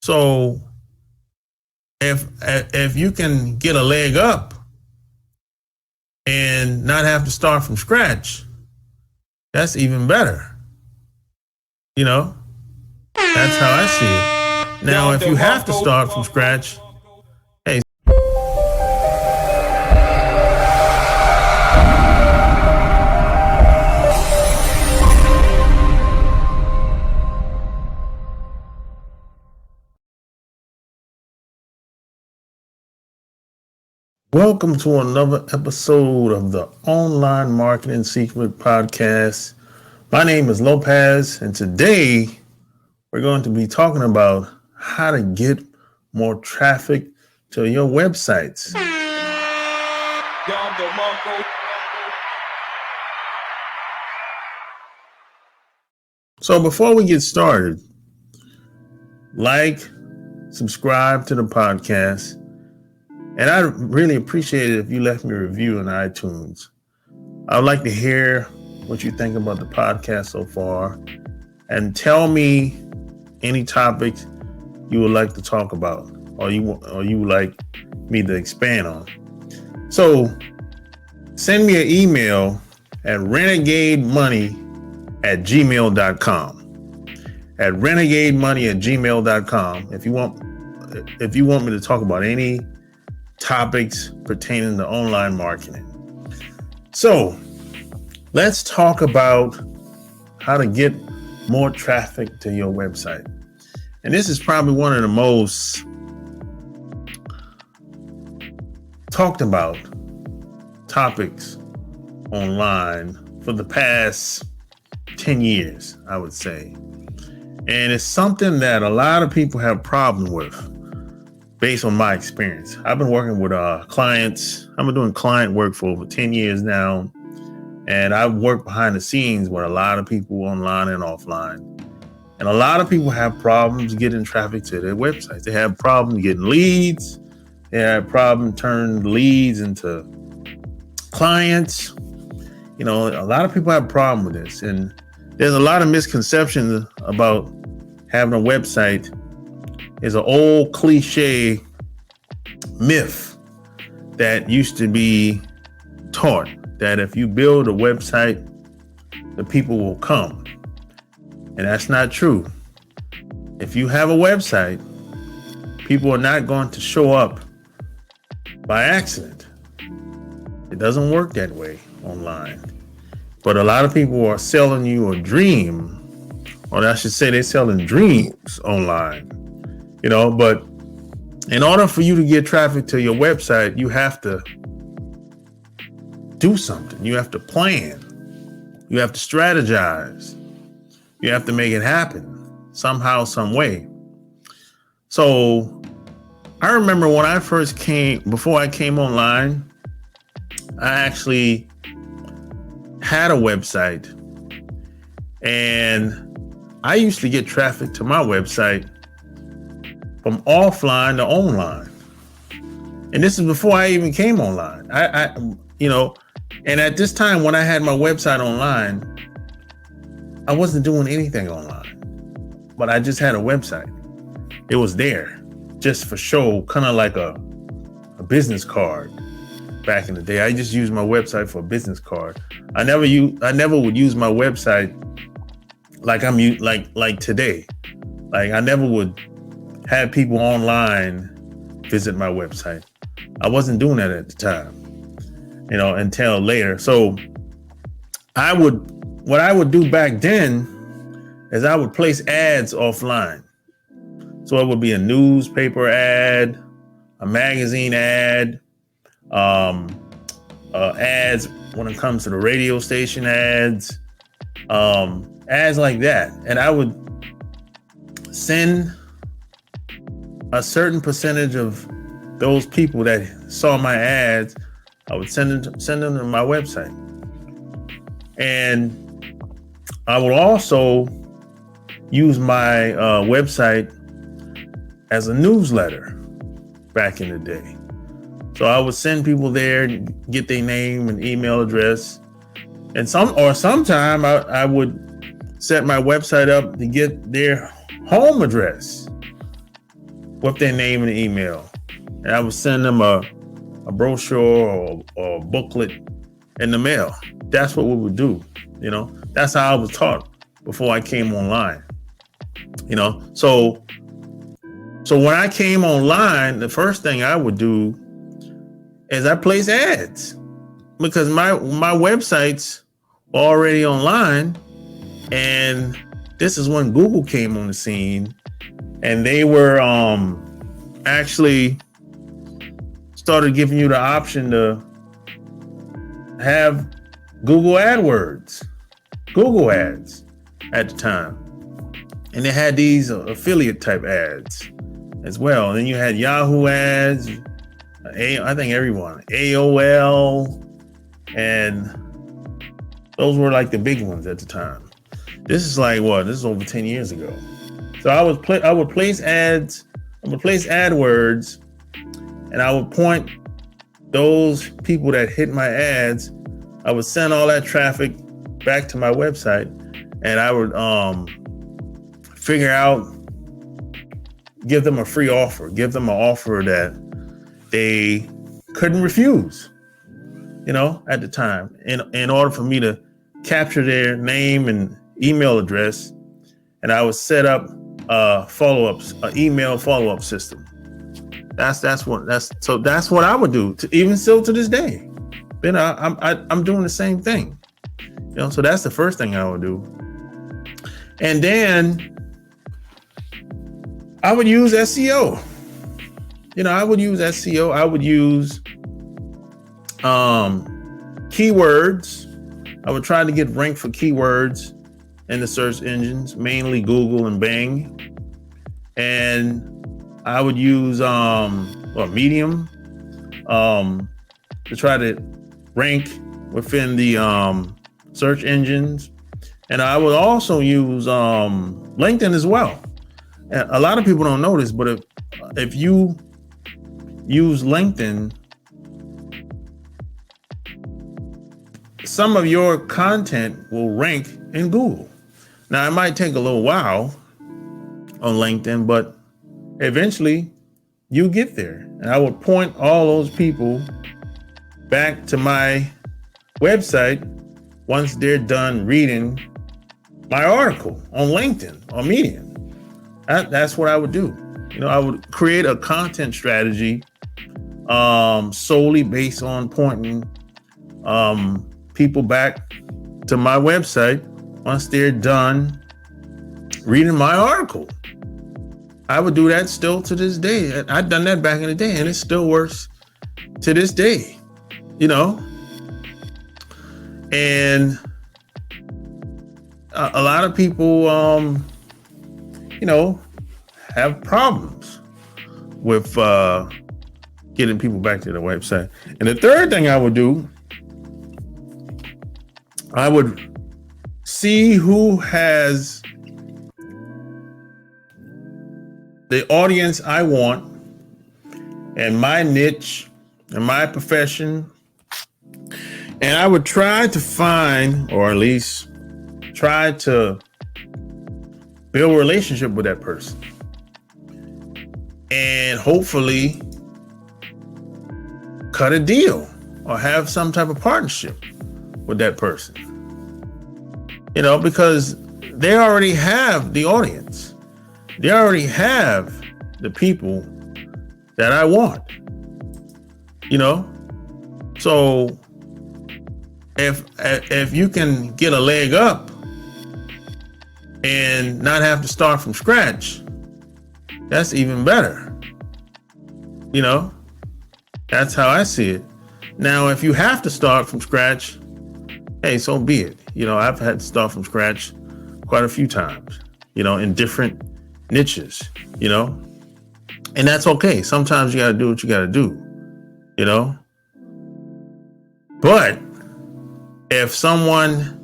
So if you can get a leg up and not have to start from scratch, that's even better. You know, that's how I see it. Now, if you have to start from scratch, hey. Welcome to another episode of the Online Marketing Secret Podcast. My name is Lopez, and today we're going to be talking about how to get more traffic to your websites. So before we get started, like, subscribe to the podcast. And I'd really appreciate it if you left me a review on iTunes. I would like to hear what you think about the podcast so far, and tell me any topics you would like to talk about, or you would like me to expand on. So send me an email at renegademoney@gmail.com. At renegademoney@gmail.com. If you want me to talk about any topics pertaining to online marketing. So let's talk about how to get more traffic to your website. And this is probably one of the most talked about topics online for the past 10 years, I would say. And it's something that a lot of people have problem with. Based on my experience, I've been working with clients. I've been doing client work for over 10 years now. And I've worked behind the scenes with a lot of people online and offline. And a lot of people have problems getting traffic to their websites. They have problems getting leads. They have problems turning leads into clients. You know, a lot of people have a problem with this. And there's a lot of misconceptions about having a website. Is an old cliche myth that used to be taught that if you build a website, the people will come. And that's not true. If you have a website, people are not going to show up by accident. It doesn't work that way online. But a lot of people are selling you a dream, or I should say they're selling dreams online. You know, but in order for you to get traffic to your website, you have to do something. You have to plan. You have to strategize. You have to make it happen somehow, some way. So I remember when I first before I came online, I actually had a website, and I used to get traffic to my website from offline to online. And this is before I even came online. And at this time when I had my website online, I wasn't doing anything online, but I just had a website. It was there just for show, kind of like a business card back in the day. I just used my website for a business card. I never would use my website like like today. Like I never would have people online visit my website. I wasn't doing that at the time, until later. So what I would do back then is I would place ads offline. So it would be a newspaper ad, a magazine ad, ads when it comes to the radio station ads like that. And I would send a certain percentage of those people that saw my ads, I would send them to my website. And I would also use my website as a newsletter back in the day. So I would send people there, get their name and email address. And sometime I would set my website up to get their home address. with their name and email. And I would send them a brochure or a booklet in the mail. That's what we would do. That's how I was taught before I came online. So when I came online, the first thing I would do is I place ads, because my websites were already online. And this is when Google came on the scene, and they were actually started giving you the option to have Google ads at the time. And they had these affiliate type ads as well. And then you had Yahoo ads, I think everyone, AOL, and those were like the big ones at the time. This is like what? This is over 10 years ago. So I would place ads, I would place AdWords, and I would point those people that hit my ads, I would send all that traffic back to my website, and I would figure out, give them a free offer, give them an offer that they couldn't refuse, at the time, in order for me to capture their name and email address. And I would set up email follow-up system. That's what I would do, even still to this day. I'm doing the same thing. So that's the first thing I would do. And then I would use SEO. I would use SEO. I would use keywords. I would try to get ranked for keywords in the search engines, mainly Google and Bing. And I would use Medium to try to rank within the search engines. And I would also use LinkedIn as well. And a lot of people don't know this, but if you use LinkedIn, some of your content will rank in Google. Now, it might take a little while on LinkedIn, but eventually you get there. And I would point all those people back to my website once they're done reading my article on LinkedIn or Medium. That's what I would do. I would create a content strategy solely based on pointing people back to my website once they're done reading my article. I would do that still to this day. I've done that back in the day, and it still works to this day, And a lot of people, have problems with getting people back to the website. And the third thing I would do, I would see who has the audience I want and my niche and my profession. And I would try to find, or at least try to build a relationship with that person. And hopefully cut a deal or have some type of partnership with that person. Because they already have the audience. They already have the people that I want. So if you can get a leg up and not have to start from scratch, that's even better. That's how I see it. Now, if you have to start from scratch, hey, so be it. I've had to start from scratch quite a few times, in different niches, and that's okay. Sometimes you got to do what you got to do, but if someone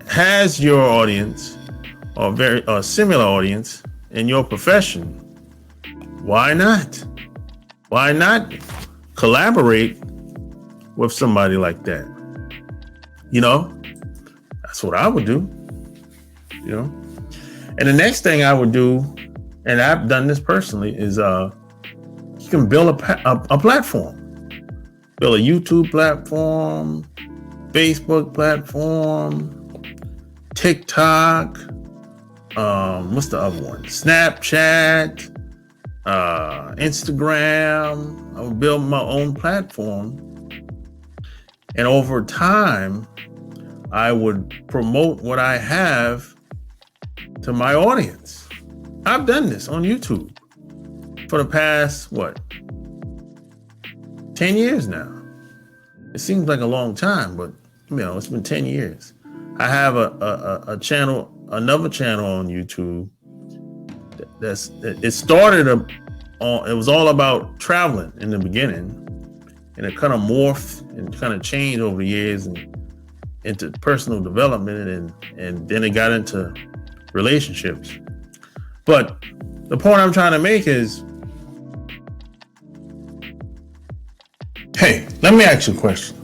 has your audience or very similar audience in your profession, why not? Why not collaborate with somebody like that? That's what I would do. And the next thing I would do and I've done this personally, is you can build a platform, build a YouTube platform, Facebook platform, TikTok, what's the other one? Snapchat, Instagram. I would build my own platform. And over time, I would promote what I have to my audience. I've done this on YouTube for the past, 10 years now. It seems like a long time, but it's been 10 years. I have a channel, another channel on YouTube. It started it was all about traveling in the beginning, and it kind of morphed and kind of changed over the years and into personal development, and then it got into relationships. But the point I'm trying to make is, hey, let me ask you a question.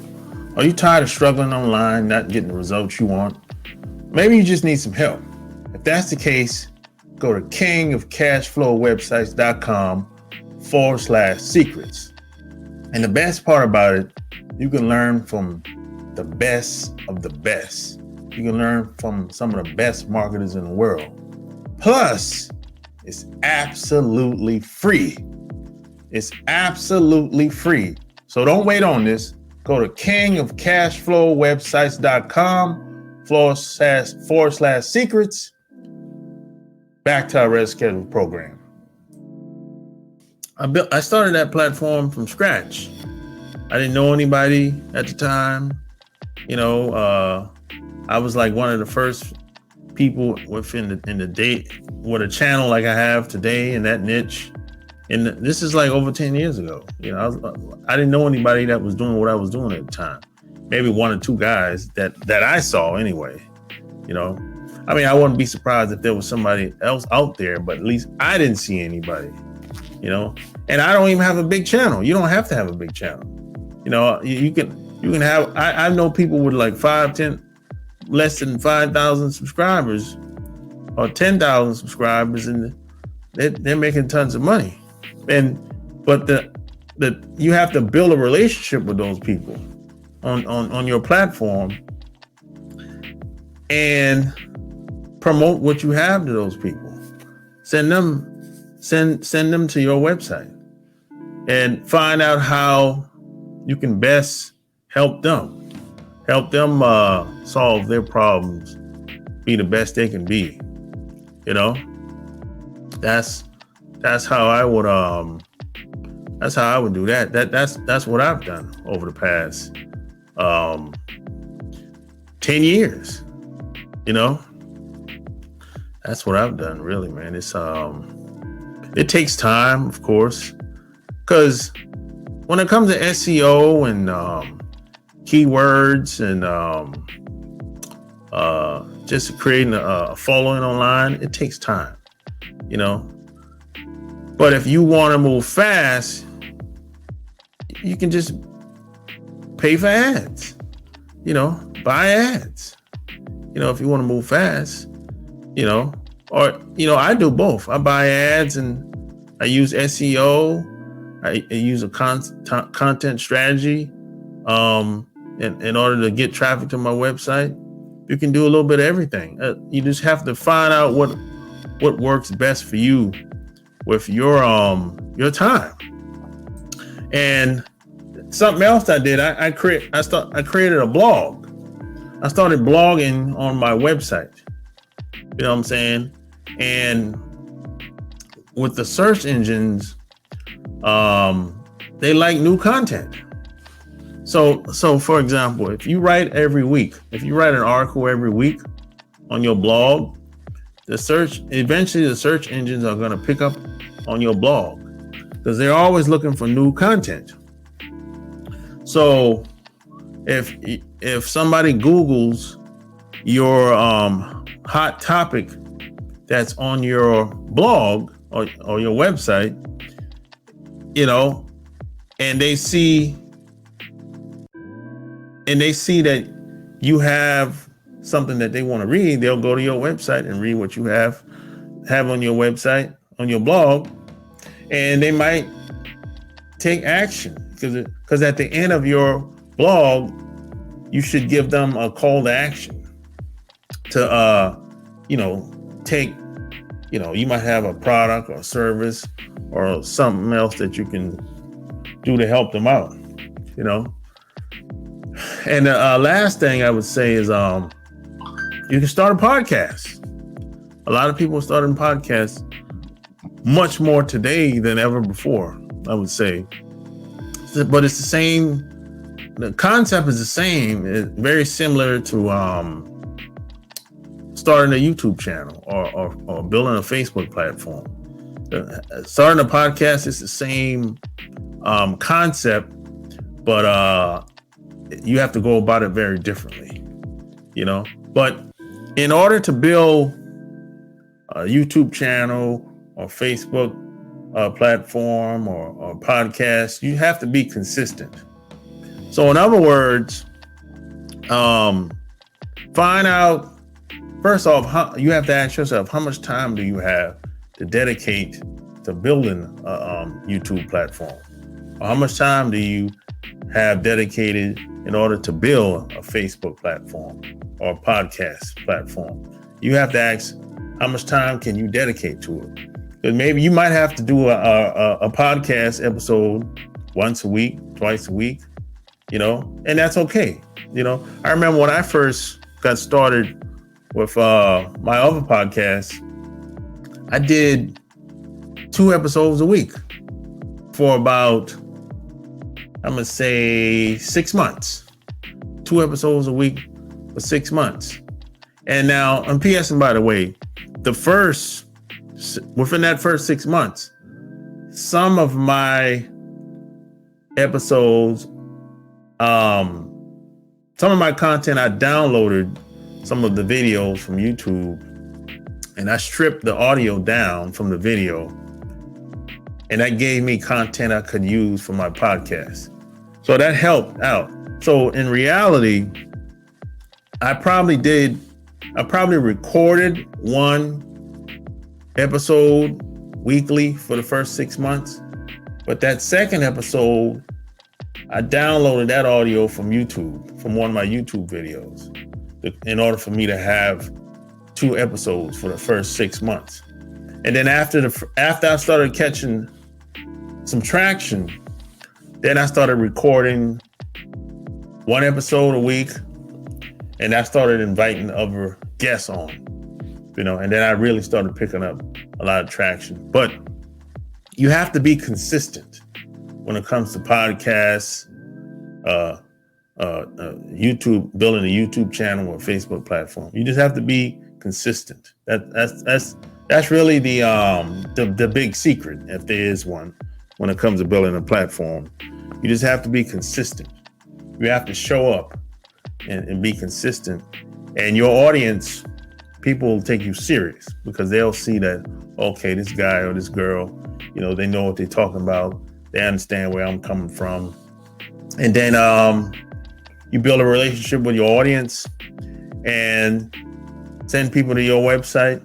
Are you tired of struggling online, not getting the results you want? Maybe you just need some help. If that's the case, go to kingofcashflowwebsites.com/secrets. And the best part about it, you can learn from the best of the best. You can learn from some of the best marketers in the world. Plus, it's absolutely free. It's absolutely free. So don't wait on this. Go to kingofcashflowwebsites.com/secrets. Back to our Red Schedule program. I started that platform from scratch. I didn't know anybody at the time. I was like one of the first people within the date with a channel like I have today in that niche. And this is like over 10 years ago. I didn't know anybody that was doing what I was doing at the time. Maybe one or two guys that I saw anyway. I wouldn't be surprised if there was somebody else out there, but at least I didn't see anybody. And I don't even have a big channel. You don't have to have a big channel. You can have. I know people with like 10, less than 5,000 subscribers, or 10,000 subscribers, and they're making tons of money. But you have to build a relationship with those people on your platform and promote what you have to those people. Send them to your website and find out how you can best help them solve their problems, be the best they can be. That's how I would do that. That's what I've done over the past 10 years. That's what I've done, really, man. It takes time, of course, because when it comes to SEO and keywords and just creating a following online, it takes time, But if you want to move fast, you can just pay for ads, buy ads, if you want to move fast, or I do both. I buy ads and I use SEO. I use a content strategy in order to get traffic to my website. You can do a little bit of everything. You just have to find out what works best for you with your time. And something else I did, I created a blog. I started blogging on my website. You know what I'm saying? And with the search engines, they like new content. So for example, if you write an article every week on your blog, eventually the search engines are going to pick up on your blog because they're always looking for new content. So if somebody Googles your hot topic that's on your blog or your website, and they see that you have something that they want to read, they'll go to your website and read what you have on your website on your blog, and they might take action, because at the end of your blog, you should give them a call to action to take, you might have a product or service or something else that you can do to help them out. And the last thing I would say is you can start a podcast. A lot of people are starting podcasts much more today than ever before, I would say. But it's the same. The concept is the same. It's very similar to starting a YouTube channel or building a Facebook platform. Starting a podcast is the same concept, but you have to go about it very differently, But in order to build a YouTube channel or Facebook platform or podcast, you have to be consistent. So in other words, find out, first off, you have to ask yourself, how much time do you have to dedicate to building a YouTube platform? Or how much time do you have dedicated in order to build a Facebook platform or a podcast platform? You have to ask, how much time can you dedicate to it? Because maybe you might have to do a podcast episode once a week, twice a week, and that's okay. I remember when I first got started with my other podcast, I did 2 episodes a week for about, I'm going to say 6 months. 2 episodes a week for 6 months. And now, and P.S. and by the way, within that first 6 months, some of my episodes, some of my content, I downloaded some of the videos from YouTube and I stripped the audio down from the video, and that gave me content I could use for my podcast. So that helped out. So in reality, I probably recorded 1 episode weekly for the first 6 months. But that second episode, I downloaded that audio from YouTube, from one of my YouTube videos, in order for me to have 2 episodes for the first 6 months. And then after I started catching some traction, then I started recording 1 episode a week, and I started inviting other guests on, and then I really started picking up a lot of traction. But you have to be consistent when it comes to podcasts, YouTube, building a YouTube channel or Facebook platform. You just have to be consistent. That's really the big secret, if there is one, when it comes to building a platform. You just have to be consistent. You have to show up and be consistent. And your audience, people will take you serious because they'll see that, okay, this guy or this girl, they know what they're talking about. They understand where I'm coming from. And then you build a relationship with your audience and send people to your website,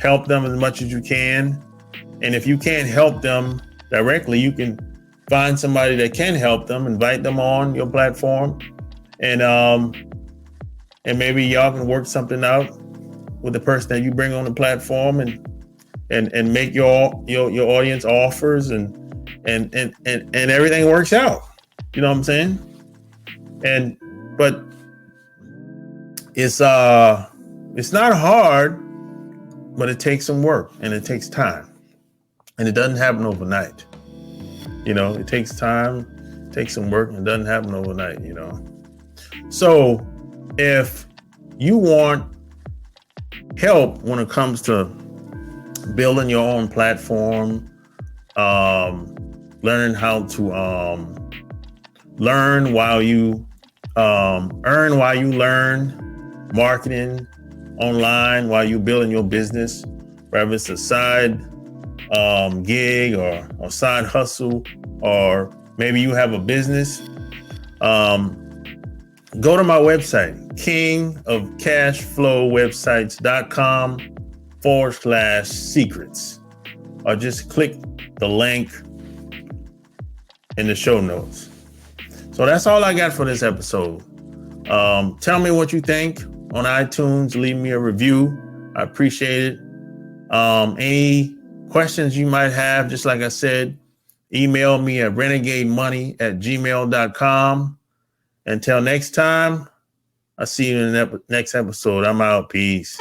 help them as much as you can. And if you can't help them directly, you can find somebody that can help them, invite them on your platform, and maybe y'all can work something out with the person that you bring on the platform, and make your audience offers, and everything works out. You know what I'm saying? But it's not hard, but it takes some work and it takes time, and it doesn't happen overnight. It takes time, takes some work, and it doesn't happen overnight. So if you want help when it comes to building your own platform, learning how to learn while you earn while you learn, marketing online while you're building your business, whether it's a side gig or side hustle, or maybe you have a business, go to my website, kingofcashflowwebsites.com, /secrets, or just click the link in the show notes. So that's all I got for this episode. Tell me what you think on iTunes. Leave me a review. I appreciate it. Any questions you might have, just like I said, email me at renegademoney@gmail.com. Until next time, I'll see you in the next episode. I'm out. Peace.